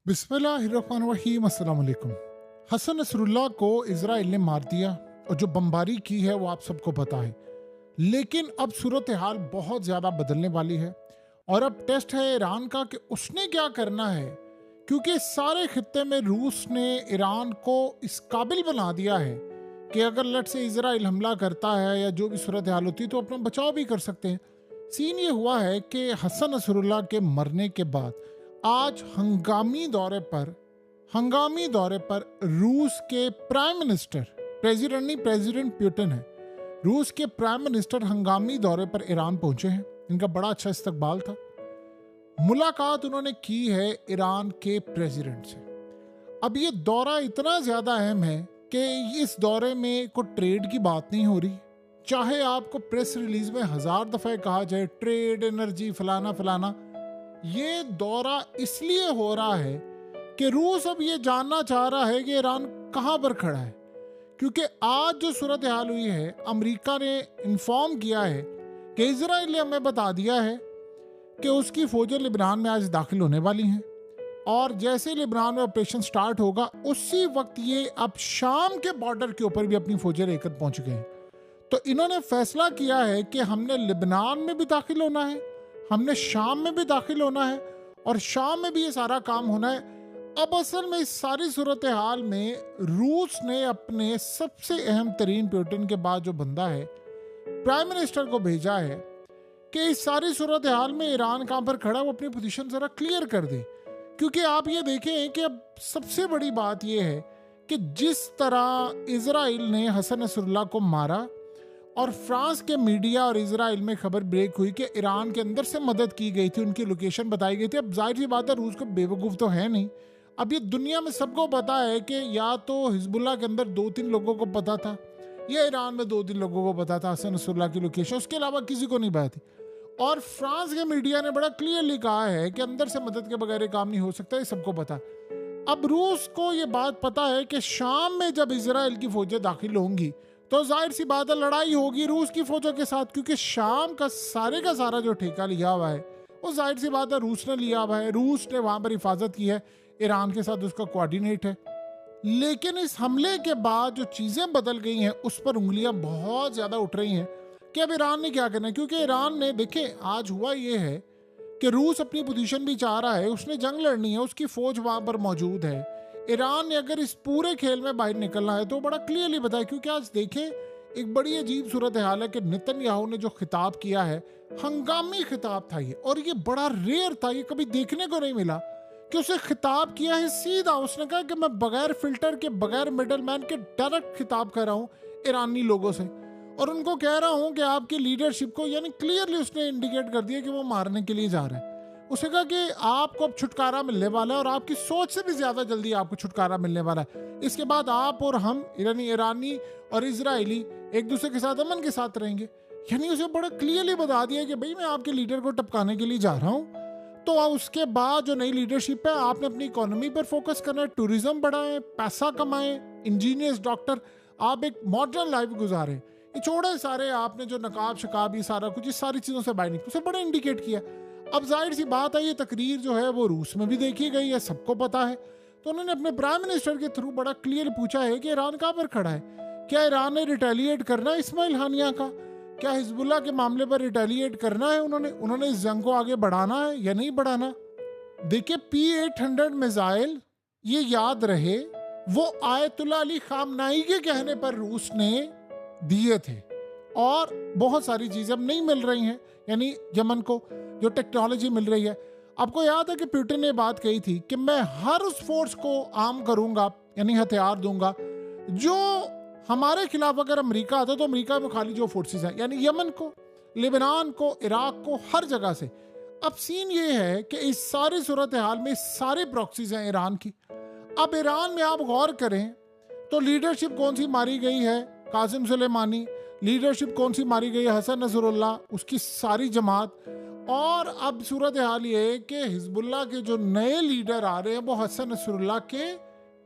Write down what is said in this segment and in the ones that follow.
बिस्मिल्लाहिर्रहमानिर्रहीम। अस्सलाम वालेकुम। हसन नसरुल्लाह को इजराइल ने मार दिया और जो बमबारी की है वो आप सबको पता है। लेकिन अब सूरत हाल बहुत ज़्यादा बदलने वाली है और अब टेस्ट है ईरान का कि उसने क्या करना है, क्योंकि सारे खित्ते में रूस ने ईरान को इस काबिल बना दिया है कि अगर लट से इजराइल हमला करता है या जो भी सूरत हाल होती है तो अपना बचाव भी कर सकते हैं। सीन ये हुआ है कि हसन नसरुल्लाह के मरने के बाद आज हंगामी दौरे पर रूस के प्राइम मिनिस्टर, प्रेसिडेंट नहीं, प्रेसिडेंट पुतिन है, रूस के प्राइम मिनिस्टर हंगामी दौरे पर ईरान पहुंचे हैं। इनका बड़ा अच्छा इस्तकबाल था। मुलाकात उन्होंने की है ईरान के प्रेसिडेंट से। अब ये दौरा इतना ज्यादा अहम है कि इस दौरे में कोई ट्रेड की बात नहीं हो रही। चाहे आपको प्रेस रिलीज में 1000 दफे कहा जाए ट्रेड, एनर्जी, फलाना फलाना, ये दौरा इसलिए हो रहा है कि रूस अब ये जानना चाह रहा है कि ईरान कहां पर खड़ा है। क्योंकि आज जो सूरत हाल हुई है, अमेरिका ने इन्फॉर्म किया है कि इजराइल ने हमें बता दिया है कि उसकी फौजें लिबनान में आज दाखिल होने वाली हैं और जैसे लिबनान में ऑपरेशन स्टार्ट होगा उसी वक्त ये अब शाम के बॉर्डर के ऊपर भी अपनी फौजें लेकर पहुंच गए हैं। तो इन्होंने फैसला किया है कि हमने लिबनान में भी दाखिल होना है, हमने शाम में भी दाखिल होना है और शाम में भी ये सारा काम होना है। अब असल में इस सारी सूरत हाल में रूस ने अपने सबसे अहम तरीन, पुतिन के बाद जो बंदा है, प्राइम मिनिस्टर को भेजा है कि इस सारी सूरत हाल में ईरान कहां पर खड़ा, वो अपनी पोजीशन जरा क्लियर कर दे। क्योंकि आप ये देखें कि अब सबसे बड़ी बात यह है कि जिस तरह इजराइल ने हसन नसरुल्लाह को मारा और फ्रांस के मीडिया और इजराइल में खबर ब्रेक हुई कि ईरान के अंदर से मदद की गई थी, उनकी लोकेशन बताई गई थी। अब जाहिर सी बात है रूस को बेवकूफ़ तो है नहीं। अब ये दुनिया में सबको पता है कि या तो हिजबुल्लाह के अंदर 2-3 लोगों को पता था या ईरान में 2-3 लोगों को पता था हसन नसरुल्लाह की लोकेशन, उसके अलावा किसी को नहीं पता थी। और फ्रांस के मीडिया ने बड़ा क्लियरली कहा है कि अंदर से मदद के बगैर काम नहीं हो सकता, ये सबको पता। अब रूस को ये बात पता है कि शाम में जब इजराइल की फौजें दाखिल होंगी तो जाहिर सी बात है लड़ाई होगी रूस की फौजों के साथ, क्योंकि शाम का सारा जो ठेका लिया हुआ है वो जाहिर सी बात है रूस ने लिया हुआ है। रूस ने वहां पर हिफाजत की है, ईरान के साथ उसका कोऑर्डिनेट है। लेकिन इस हमले के बाद जो चीजें बदल गई हैं उस पर उंगलियां बहुत ज्यादा उठ रही हैं कि अब ईरान ने क्या करना है। क्योंकि ईरान ने, देखे आज हुआ ये है कि रूस अपनी पोजीशन भी चाह रहा है, उसने जंग लड़नी है, उसकी फौज वहां पर मौजूद है। ईरान ने अगर इस पूरे खेल में बाहर निकलना है तो बड़ा क्लियरली बताया। क्योंकि आज देखें एक बड़ी अजीब सूरत हाल है कि नेतन्याहू ने जो खिताब किया है, हंगामी खिताब था ये, और ये बड़ा रेयर था, ये कभी देखने को नहीं मिला कि उसे खिताब किया है सीधा। उसने कहा कि मैं बगैर फिल्टर के, बगैर मिडल मैन के डायरेक्ट खिताब कर रहा हूँ ईरानी लोगों से और उनको कह रहा हूँ कि आपकी लीडरशिप को, यानी क्लियरली उसने इंडिकेट कर दिया कि वो मारने के लिए जा रहा है। उसने कहा कि आपको अब छुटकारा मिलने वाला है और आपकी सोच से भी ज्यादा जल्दी आपको छुटकारा मिलने वाला है। इसके बाद आप और हम, यानी ईरानी और इजरायली, एक दूसरे के साथ अमन के साथ रहेंगे। यानी उसे बड़ा क्लियरली बता दिया कि भाई मैं आपके लीडर को टपकाने के लिए जा रहा हूँ। तो उसके बाद जो नई लीडरशिप है, आपने अपनी इकोनॉमी पर फोकस करना है, टूरिज्म बढ़ाएं, पैसा कमाएं, इंजीनियर्स, डॉक्टर, आप एक मॉडर्न लाइफ गुजारें। ये छोड़े सारे आपने जो नकाब शकाब, ये सारा कुछ, इस सारी चीज़ों से बाहर निकले, उसे बड़ा इंडिकेट किया। अब जाहिर सी बात है ये तकरीर जो है वो रूस में भी देखी गई है, सबको पता है। तो उन्होंने अपने प्राइम मिनिस्टर के थ्रू बड़ा क्लियर पूछा है कि ईरान कहाँ पर खड़ा है, क्या ईरान ने रिटेलिएट करना है इस्माइल हानिया का, क्या हिजबुल्लाह के मामले पर रिटेलिएट करना है, उन्होंने इस जंग को आगे बढ़ाना है या नहीं बढ़ाना। देखिए P-800 मिसाइल, ये याद रहे, वो आयतुल्लाह अली खामनाई के कहने पर रूस ने दिए थे और बहुत सारी चीजें अब नहीं मिल रही हैं। यानी यमन को जो टेक्नोलॉजी मिल रही है, आपको याद है कि पुतिन ने बात कही थी कि मैं हर उस फोर्स को आर्म करूंगा, यानी हथियार दूंगा जो हमारे खिलाफ अगर अमेरिका आता तो अमेरिका में खाली जो फोर्सेस हैं, यानी यमन को, लेबनान को, इराक को, हर जगह से। अब सीन ये है कि इस सारी सूरत हाल में सारे प्रॉक्सीज हैं ईरान की। अब ईरान में आप गौर करें तो लीडरशिप कौन सी मारी गई है, कासिम सुलेमानी। लीडरशिप कौन सी मारी गई है, हसन नसरुल्लाह, उसकी सारी जमात। और अब सूरत हाल ये है कि हिजबुल्लाह के जो नए लीडर आ रहे हैं वो हसन नसरुल्लाह के,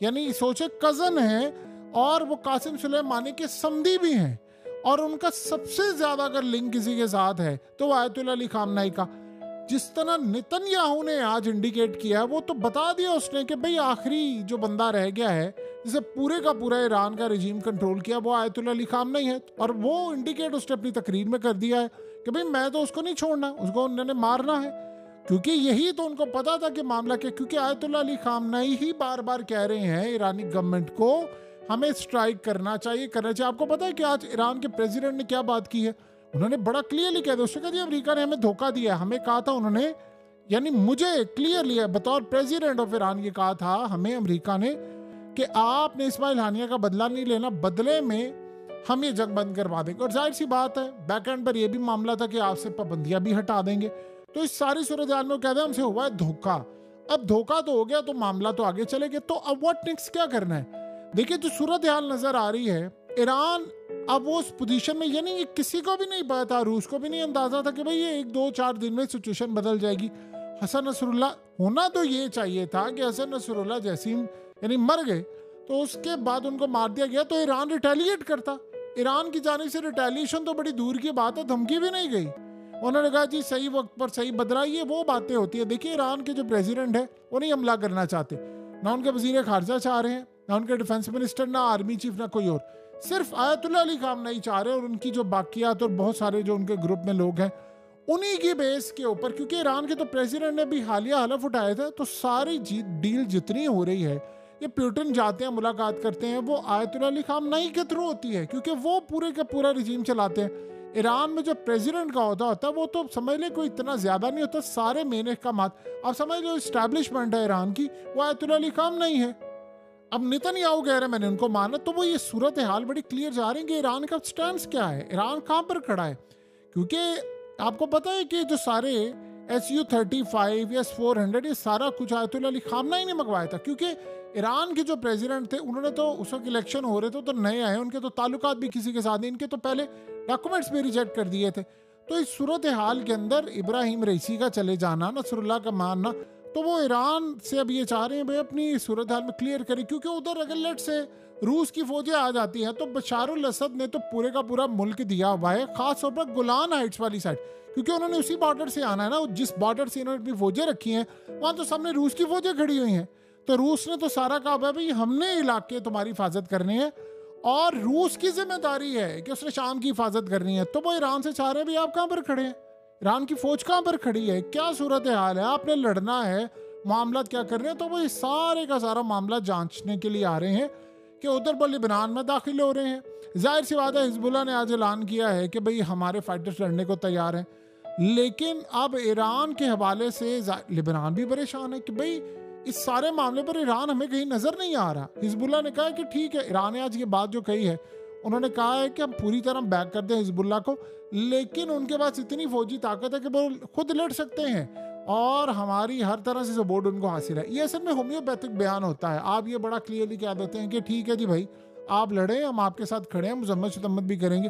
यानी सोचे कजन हैं और वो कासिम सुलेमानी के समधी भी हैं। और उनका सबसे ज्यादा अगर लिंक किसी के साथ है तो वो आयतुल्लाह अली खामनाई का। जिस तरह नेतन्याहू ने आज इंडिकेट किया, वो तो बता दिया उसने कि भाई आखिरी जो बंदा रह गया है जिसे पूरे का पूरा ईरान का रिजीम कंट्रोल किया, वो आयतुल्लाह अली खामनेई है। और वो इंडिकेट उसने अपनी तकरीर में कर दिया है कि भाई मैं तो उसको नहीं छोड़ना, उसको उन्होंने मारना है, क्योंकि यही तो उनको पता था कि मामला क्या। क्योंकि आयतुल्लाह अली खामनेई ही बार बार कह रहे हैं ईरानी गवर्नमेंट को हमें स्ट्राइक करना चाहिए, करना चाहिए। आपको पता है कि आज ईरान के प्रेसिडेंट ने क्या बात की है? उन्होंने बड़ा क्लियरली कह दिया, उसने कहा अमेरिका ने हमें धोखा दिया है। हमें कहा था उन्होंने, यानी मुझे क्लियरली बतौर प्रेसिडेंट ऑफ ईरान ये कहा था हमें अमेरिका ने कि आपने इस्माइल हानिया का बदला नहीं लेना, बदले में हम ये जंग बंद करवा देंगे। और जाहिर सी बात है बैक एंड पर यह भी मामला था कि आपसे पाबंदियां भी हटा देंगे। तो इस सारी सूरत हाल में वो कहते हैं हमसे हुआ है धोखा। अब धोखा तो हो गया तो मामला तो आगे चले गए, तो अब व्हाट नेक्स्ट, क्या करना है? देखिए जो सूरत हाल नजर आ रही है, ईरान अब वो उस पोजीशन में, यानी ये किसी को भी नहीं पता था, रूस को भी नहीं अंदाजा था कि भाई ये 1-2-4 दिन में सिचुएशन बदल जाएगी। हसन नसरुल्लाह, होना तो ये चाहिए था कि हसन नसरुल्लाह जैसे यानी मर गए तो उसके बाद उनको मार दिया गया तो ईरान रिटेलिएट करता। ईरान की जाने से रिटेलिएशन तो बड़ी दूर की बात है, धमकी भी नहीं गई। उन्होंने कहा जी सही वक्त पर सही बदला, ये वो बातें होती है। देखिए ईरान के जो प्रेसिडेंट है वो नहीं हमला करना चाहते, ना उनके वजीर खारजा चाह रहे हैं, ना उनके डिफेंस मिनिस्टर, ना आर्मी चीफ, ना कोई और। सिर्फ आयतुल्लाह अली खामनेई चाह रहे हैं, और उनकी जो बाकियात और बहुत सारे जो उनके ग्रुप में लोग हैं उन्हीं की बेस के ऊपर। क्योंकि ईरान के तो प्रेसिडेंट ने भी हालिया हलफ उठाया था, तो सारी डील जितनी हो रही है, ये प्यूटन जाते हैं मुलाकात करते हैं, वो आयतुल्लाह अली खामनेई के थ्रू होती है, क्योंकि वो पूरे का पूरा रिजीम चलाते हैं। ईरान में जो प्रेसिडेंट का होता है वो तो समझ ले कोई इतना ज्यादा नहीं होता, सारे मेन अहकामात आप समझ लो इस्टेब्लिशमेंट है ईरान की, वो आयतुल्लाह अली खामनेई है। अब नेतन्याहू कह रहे हैं मैंने उनको माना, तो वो ये सूरत हाल बड़ी क्लियर जा रही है कि ईरान का स्टैंड क्या है, ईरान कहाँ पर खड़ा है। क्योंकि आपको पता है कि जो सारे Su-35 या S-400 ये सारा कुछ आयतुल्लाह अली खामनेई ने मंगवाया था। क्योंकि ईरान के जो प्रेसिडेंट थे उन्होंने तो उस वक्त इलेक्शन हो रहे थे तो नए आए, उनके तो ताल्लुकात भी किसी के साथ नहीं, इनके तो पहले डॉक्यूमेंट्स भी रिजेक्ट कर दिए थे। तो इस सूरत हाल के अंदर इब्राहिम रईसी का चले जाना, नसरुल्लाह का मानना, तो वो ईरान से अब ये चाह रहे हैं भाई अपनी सूरत हाल में क्लियर करें। क्योंकि उधर अगर लेट से रूस की फौजें आ जाती हैं तो बशारुल असद ने तो पूरे का पूरा मुल्क दिया हुआ है, खास तौर पर गोलान हाइट्स वाली साइड, क्योंकि उन्होंने उसी बॉर्डर से आना है ना। जिस बॉर्डर से इन्होंने अपनी फौजें रखी हैं वहां तो सामने रूस की फौजें खड़ी हुई हैं। तो रूस ने तो सारा कहा भाई हमने इलाके तुम्हारी हिफाजत करनी है, और रूस की जिम्मेदारी है कि उसने शाम की हिफाजत करनी है। तो वो ईरान से चाह रहे हैं भाई आप कहाँ पर खड़े हैं, ईरान की फौज कहाँ पर खड़ी है, क्या सूरत हाल है, आपने लड़ना है, मामला क्या कर रहे हैं। तो वो इस सारे का सारा मामला जांचने के लिए आ रहे हैं कि उधर वो लिबनान में दाखिल हो रहे हैं। जाहिर सी बात है हिजबुल्लाह ने आज ऐलान किया है कि भाई हमारे फाइटर्स लड़ने को तैयार हैं, लेकिन अब ईरान के हवाले से लिबनान भी परेशान है कि भाई इस सारे मामले पर ईरान हमें कहीं नजर नहीं आ रहा। हिजबुल्लाह ने कहा कि ठीक है, ईरान ने आज ये बात जो कही है, उन्होंने कहा है कि हम पूरी तरह बैक कर दें हिजबुल्लाह को, लेकिन उनके पास इतनी फौजी ताकत है कि वो खुद लड़ सकते हैं और हमारी हर तरह से सपोर्ट उनको हासिल है। ये असल में होम्योपैथिक बयान होता है। आप ये बड़ा क्लियरली कह देते हैं कि ठीक है जी भाई आप लड़े, हम आपके साथ खड़े हैं, मजम्मत शतम्मत भी करेंगे।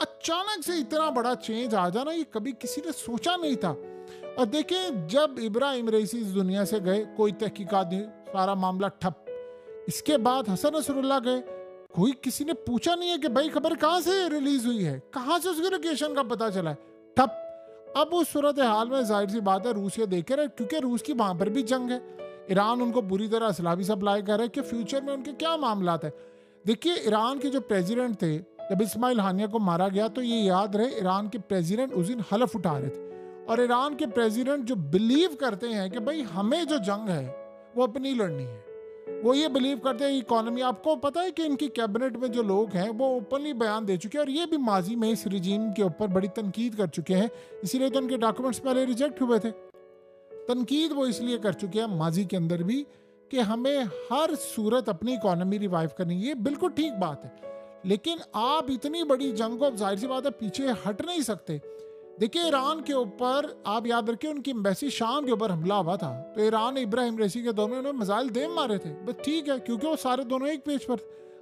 अचानक से इतना बड़ा चेंज आ जाना ये कभी किसी ने सोचा नहीं था। और देखें जब इब्राहिम रईसी इस दुनिया से गए कोई तहकीकात नहीं, सारा मामला ठप। इसके बाद हसन नसरुल्लाह गए, कोई किसी ने पूछा नहीं है कि भाई खबर कहाँ से रिलीज हुई है, कहाँ से उसके लोकेशन का पता चला है, ठप। अब उस सूरत हाल में जाहिर सी बात है रूस ये देख रहे, क्योंकि रूस की वहां पर भी जंग है, ईरान उनको बुरी तरह असला भी सप्लाई कर रहा है कि फ्यूचर में उनके क्या मामला है। देखिए ईरान के जो प्रेसिडेंट थे जब इस्माइल हानिया को मारा गया तो ये याद रहे ईरान के प्रेसिडेंट उस दिन हलफ उठा रहे थे, और ईरान के प्रेसिडेंट जो बिलीव करते हैं कि भाई हमें जो जंग है वो अपनी लड़नी है, वो ये बिलीव करते हैं इकोनॉमी। आपको पता है कि इनकी कैबिनेट में जो लोग हैं वो ओपनली बयान दे चुके हैं, और ये भी माजी में इस रिजीम के ऊपर बड़ी तनकीद कर चुके हैं, इसीलिए तो उनके डॉक्यूमेंट्स पहले रिजेक्ट हुए थे। तनकीद वो इसलिए कर चुके हैं माजी के अंदर भी कि हमें हर सूरत अपनी इकोनॉमी रिवाइव करनी, ये बिल्कुल ठीक बात है। लेकिन आप इतनी बड़ी जंग को जाहिर सी बात है पीछे हट नहीं सकते। देखिए ईरान के ऊपर आप याद रखिए उनकी एम्बेसी शाम के ऊपर हमला हुआ था, तो ईरान इब्राहिम रईसी के दोनों ने मिसाइल दे मारे थे, बस ठीक है, क्योंकि वो सारे दोनों एक पेज पर।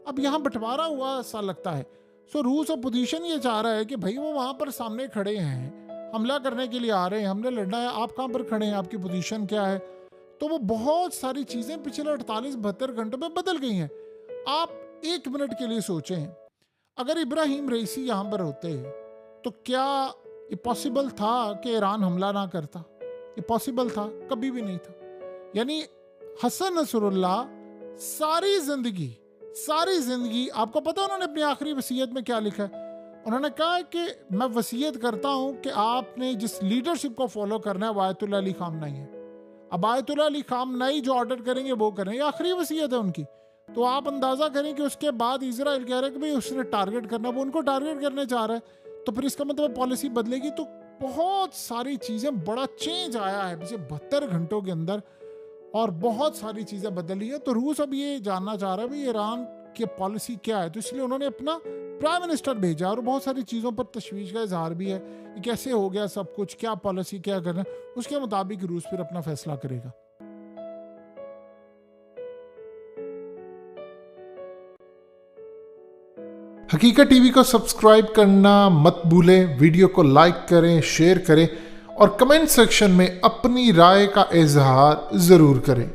अब यहाँ बंटवारा हुआ सा लगता है। सो रूस अपोजिशन ये चाह रहा है कि भाई वो वहां पर सामने खड़े हैं, हमला करने के लिए आ रहे हैं, हमने लड़ना है, आप कहाँ पर खड़े हैं, आपकी पोजीशन क्या है। तो वो बहुत सारी चीजें पिछले 48-72 घंटों में बदल गई हैं। आप एक मिनट के लिए सोचें, अगर इब्राहिम रईसी यहाँ पर होते तो क्या ये पॉसिबल था कि ईरान हमला ना करता? ये पॉसिबल था? कभी भी नहीं था। यानी हसन नसरुल्लाह सारी जिंदगी आपको पता है उन्होंने अपनी आखिरी वसीयत में क्या लिखा है? उन्होंने कहा है कि मैं वसीयत करता हूं कि आपने जिस लीडरशिप को फॉलो करना है वो आयतुल्लाह अली खामनेई है। अब आयतुल्लाह अली खामनेई जो ऑर्डर करेंगे वो करें, ये आखिरी वसीयत है उनकी। तो आप अंदाजा करें कि उसके बाद इजराइल कह रहा है कि भाई उसने टारगेट करना, वो उनको टारगेट करने जा रहा है, तो फिर इसका मतलब पॉलिसी बदलेगी। तो बहुत सारी चीजें, बड़ा चेंज आया है पिछले 72 घंटों के अंदर और बहुत सारी चीजें बदली है। तो रूस अब ये जानना चाह रहा है भाई ईरान की पॉलिसी क्या है, तो इसलिए उन्होंने अपना प्राइम मिनिस्टर भेजा और बहुत सारी चीज़ों पर तशवीश का इजहार भी है कि कैसे हो गया सब कुछ, क्या पॉलिसी क्या करना, उसके मुताबिक रूस फिर अपना फैसला करेगा। हकीकत टीवी को सब्सक्राइब करना मत भूलें, वीडियो को लाइक करें, शेयर करें और कमेंट सेक्शन में अपनी राय का इजहार ज़रूर करें।